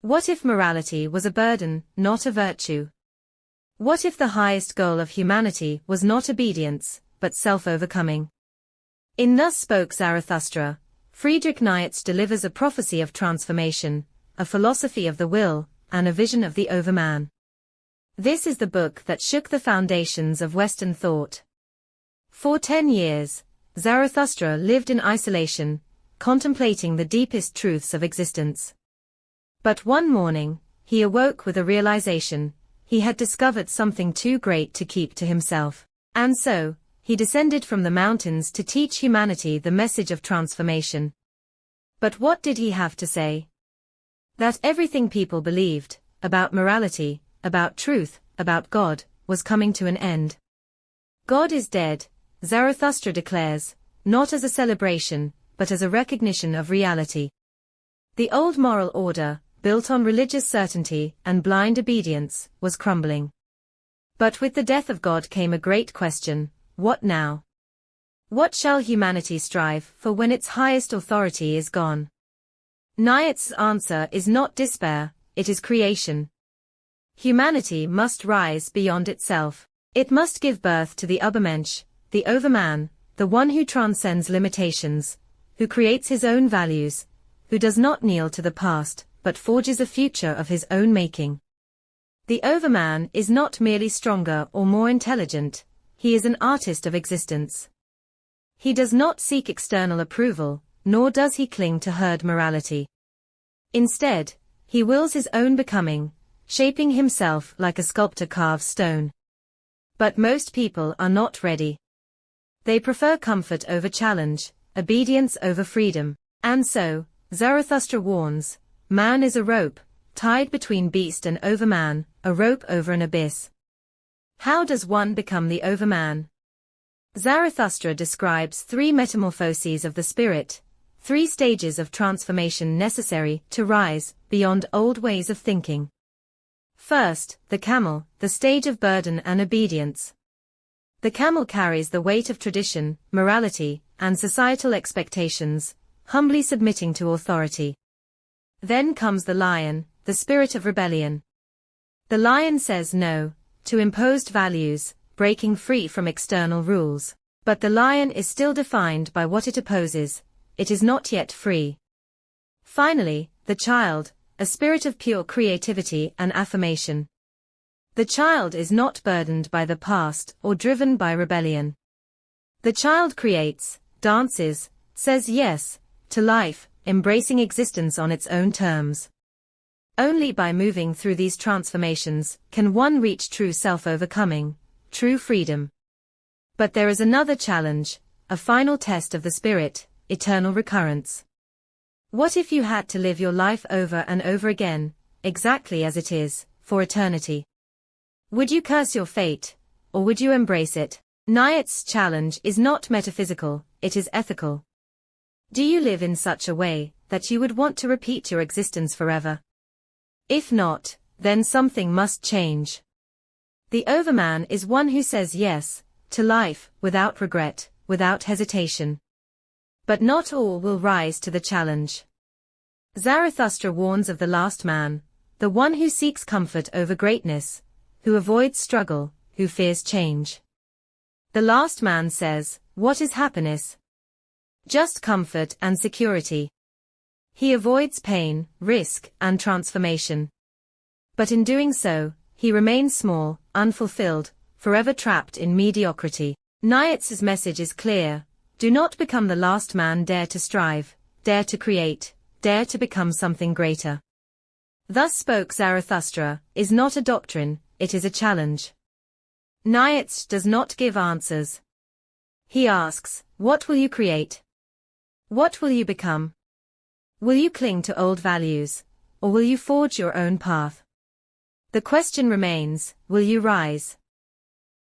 What if morality was a burden, not a virtue? What if the highest goal of humanity was not obedience, but self-overcoming? In Thus Spoke Zarathustra, Friedrich Nietzsche delivers a prophecy of transformation, a philosophy of the will, and a vision of the Overman. This is the book that shook the foundations of Western thought. For 10 years, Zarathustra lived in isolation, contemplating the deepest truths of existence. But one morning, he awoke with a realization: he had discovered something too great to keep to himself. And so, he descended from the mountains to teach humanity the message of transformation. But what did he have to say? That everything people believed, about morality, about truth, about God, was coming to an end. God is dead, Zarathustra declares, not as a celebration, but as a recognition of reality. The old moral order, built on religious certainty and blind obedience, was crumbling. But with the death of God came a great question: what now? What shall humanity strive for when its highest authority is gone? Nietzsche's answer is not despair, it is creation. Humanity must rise beyond itself. It must give birth to the Ubermensch, the Overman, the one who transcends limitations, who creates his own values, who does not kneel to the past, but forges a future of his own making. The Overman is not merely stronger or more intelligent, he is an artist of existence. He does not seek external approval, nor does he cling to herd morality. Instead, he wills his own becoming, shaping himself like a sculptor carves stone. But most people are not ready. They prefer comfort over challenge, obedience over freedom. And so, Zarathustra warns, man is a rope, tied between beast and overman, a rope over an abyss. How does one become the Overman? Zarathustra describes 3 metamorphoses of the spirit, 3 stages of transformation necessary to rise beyond old ways of thinking. First, the camel, the stage of burden and obedience. The camel carries the weight of tradition, morality, and societal expectations, humbly submitting to authority. Then comes the lion, the spirit of rebellion. The lion says no to imposed values, breaking free from external rules. But the lion is still defined by what it opposes, it is not yet free. Finally, the child, a spirit of pure creativity and affirmation. The child is not burdened by the past or driven by rebellion. The child creates, dances, says yes to life, embracing existence on its own terms. Only by moving through these transformations can one reach true self-overcoming, true freedom. But there is another challenge, a final test of the spirit, eternal recurrence. What if you had to live your life over and over again, exactly as it is, for eternity? Would you curse your fate, or would you embrace it? Nietzsche's challenge is not metaphysical, it is ethical. Do you live in such a way that you would want to repeat your existence forever? If not, then something must change. The Overman is one who says yes to life, without regret, without hesitation. But not all will rise to the challenge. Zarathustra warns of the last man, the one who seeks comfort over greatness, who avoids struggle, who fears change. The last man says, what is happiness? Just comfort and security. He avoids pain, risk, and transformation. But in doing so, he remains small, unfulfilled, forever trapped in mediocrity. Nietzsche's message is clear: do not become the last man, dare to strive, dare to create, dare to become something greater. Thus Spoke Zarathustra is not a doctrine, it is a challenge. Nietzsche does not give answers. He asks, what will you create? What will you become? Will you cling to old values, or will you forge your own path? The question remains, will you rise?